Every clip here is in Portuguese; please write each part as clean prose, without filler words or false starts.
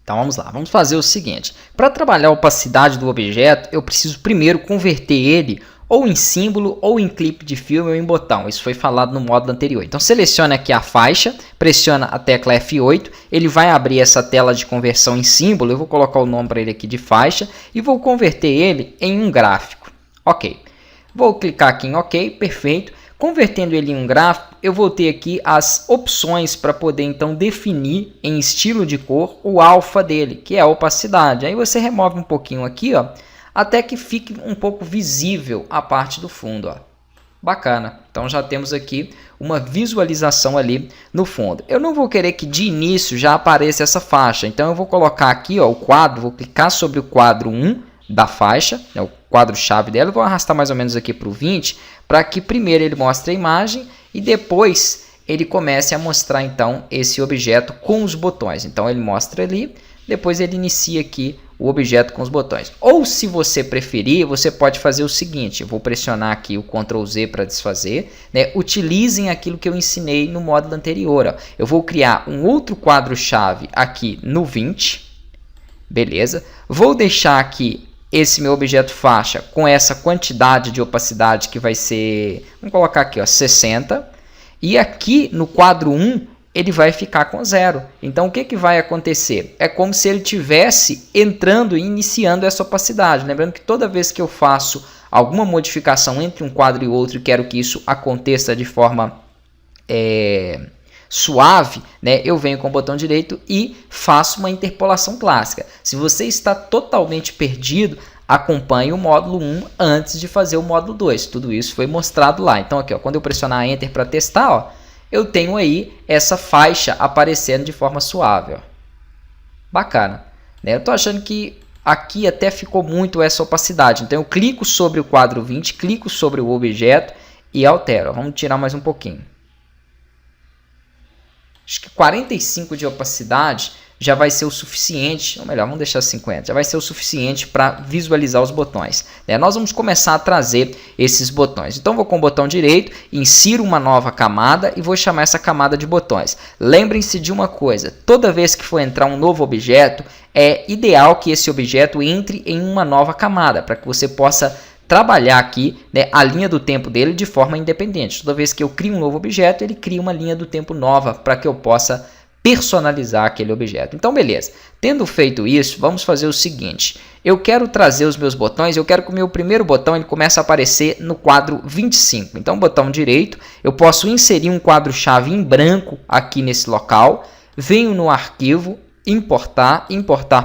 Então vamos lá, vamos fazer o seguinte. Para trabalhar a opacidade do objeto, eu preciso primeiro converter ele ou em símbolo, ou em clipe de filme, ou em botão. Isso foi falado no módulo anterior. Então selecione aqui a faixa, pressiona a tecla F8, ele vai abrir essa tela de conversão em símbolo, eu vou colocar o nome para ele aqui de faixa, e vou converter ele em um gráfico. Ok. Vou clicar aqui em OK, perfeito. Convertendo ele em um gráfico, eu vou ter aqui as opções para poder então definir em estilo de cor o alfa dele, que é a opacidade. Aí você remove um pouquinho aqui, ó, até que fique um pouco visível a parte do fundo, ó. Bacana. Então já temos aqui uma visualização ali no fundo. Eu não vou querer que de início já apareça essa faixa, então eu vou colocar aqui, ó, o quadro, vou clicar sobre o quadro 1 da faixa, né, o quadro-chave dela, eu vou arrastar mais ou menos aqui para o 20, para que primeiro ele mostre a imagem e depois ele comece a mostrar então esse objeto com os botões. Então ele mostra ali, depois ele inicia aqui o objeto com os botões. Ou se você preferir, você pode fazer o seguinte, eu vou pressionar aqui o Ctrl Z para desfazer, né? Utilizem aquilo que eu ensinei no módulo anterior, ó. Eu vou criar um outro quadro-chave aqui no 20, beleza? Vou deixar aqui esse meu objeto faixa com essa quantidade de opacidade que vai ser, vamos colocar aqui, ó, 60. E aqui no quadro 1, ele vai ficar com 0. Então, o que, que vai acontecer? É como se ele estivesse entrando e iniciando essa opacidade. Lembrando que toda vez que eu faço alguma modificação entre um quadro e outro e quero que isso aconteça de forma suave, né, eu venho com o botão direito e faço uma interpolação clássica. Se você está totalmente perdido, acompanhe o módulo 1 antes de fazer o módulo 2. Tudo isso foi mostrado lá. Então, aqui, ó, quando eu pressionar Enter para testar, ó, eu tenho aí essa faixa aparecendo de forma suave. Ó. Bacana. Né? Eu estou achando que aqui até ficou muito essa opacidade. Então, eu clico sobre o quadro 20, clico sobre o objeto e altero. Vamos tirar mais um pouquinho. Acho que 45 de opacidade já vai ser o suficiente, ou melhor, vamos deixar 50, já vai ser o suficiente para visualizar os botões. Né? Nós vamos começar a trazer esses botões. Então, vou com o botão direito, insiro uma nova camada e vou chamar essa camada de botões. Lembrem-se de uma coisa, toda vez que for entrar um novo objeto, é ideal que esse objeto entre em uma nova camada, para que você possa trabalhar aqui, né, a linha do tempo dele de forma independente. Toda vez que eu crio um novo objeto, ele cria uma linha do tempo nova para que eu possa personalizar aquele objeto. Então, beleza. Tendo feito isso, vamos fazer o seguinte. Eu quero trazer os meus botões, eu quero que o meu primeiro botão ele comece a aparecer no quadro 25. Então, botão direito, eu posso inserir um quadro-chave em branco aqui nesse local, venho no arquivo, importar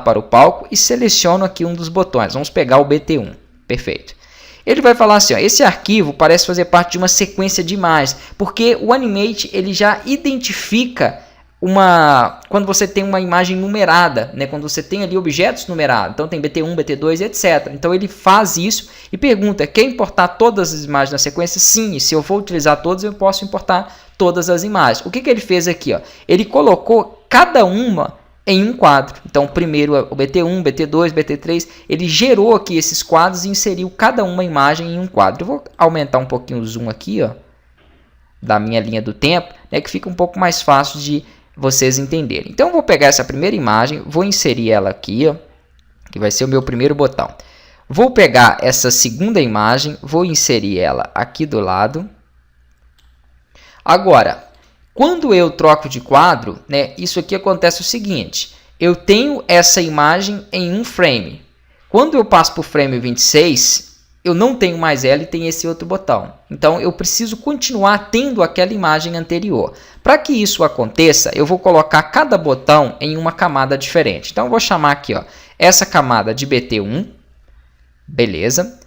para o palco e seleciono aqui um dos botões. Vamos pegar o BT1. Perfeito. Ele vai falar assim, ó, esse arquivo parece fazer parte de uma sequência de imagens, porque o Animate ele já identifica quando você tem uma imagem numerada, né? Quando você tem ali objetos numerados, então tem BT1, BT2, etc. Então ele faz isso e pergunta, quer importar todas as imagens na sequência? Sim, e se eu for utilizar todas, eu posso importar todas as imagens. O que ele fez aqui? Ó? Ele colocou cada uma em um quadro. Então, primeiro o BT1, BT2, BT3, ele gerou aqui esses quadros e inseriu cada uma imagem em um quadro. Eu vou aumentar um pouquinho o zoom aqui, ó, da minha linha do tempo, né, que fica um pouco mais fácil de vocês entenderem. Então, eu vou pegar essa primeira imagem, vou inserir ela aqui, ó, que vai ser o meu primeiro botão. Vou pegar essa segunda imagem, vou inserir ela aqui do lado. Agora, quando eu troco de quadro, né, isso aqui acontece o seguinte, eu tenho essa imagem em um frame. Quando eu passo para o frame 26, eu não tenho mais ela e tem esse outro botão. Então, eu preciso continuar tendo aquela imagem anterior. Para que isso aconteça, eu vou colocar cada botão em uma camada diferente. Então, eu vou chamar aqui, ó, essa camada de BT1. Beleza.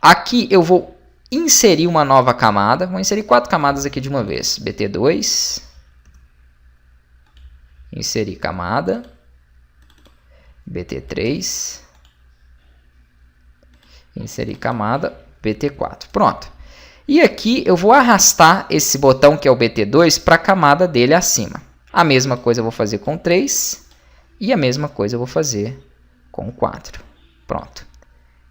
Aqui eu vou inserir uma nova camada. Vou inserir 4 camadas aqui de uma vez. BT2. Inserir camada. BT3. Inserir camada. BT4. Pronto. E aqui eu vou arrastar esse botão que é o BT2 para a camada dele acima. A mesma coisa eu vou fazer com 3. E a mesma coisa eu vou fazer com 4. Pronto.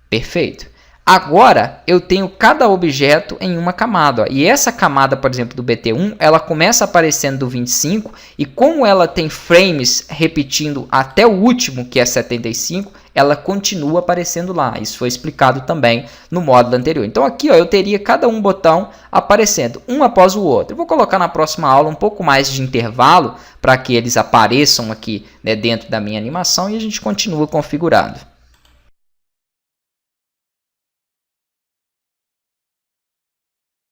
Perfeito. Agora, eu tenho cada objeto em uma camada. Ó. E essa camada, por exemplo, do BT1, ela começa aparecendo do 25 e como ela tem frames repetindo até o último, que é 75, ela continua aparecendo lá. Isso foi explicado também no módulo anterior. Então aqui ó, eu teria cada um botão aparecendo um após o outro. Eu vou colocar na próxima aula um pouco mais de intervalo para que eles apareçam aqui, né, dentro da minha animação e a gente continua configurando.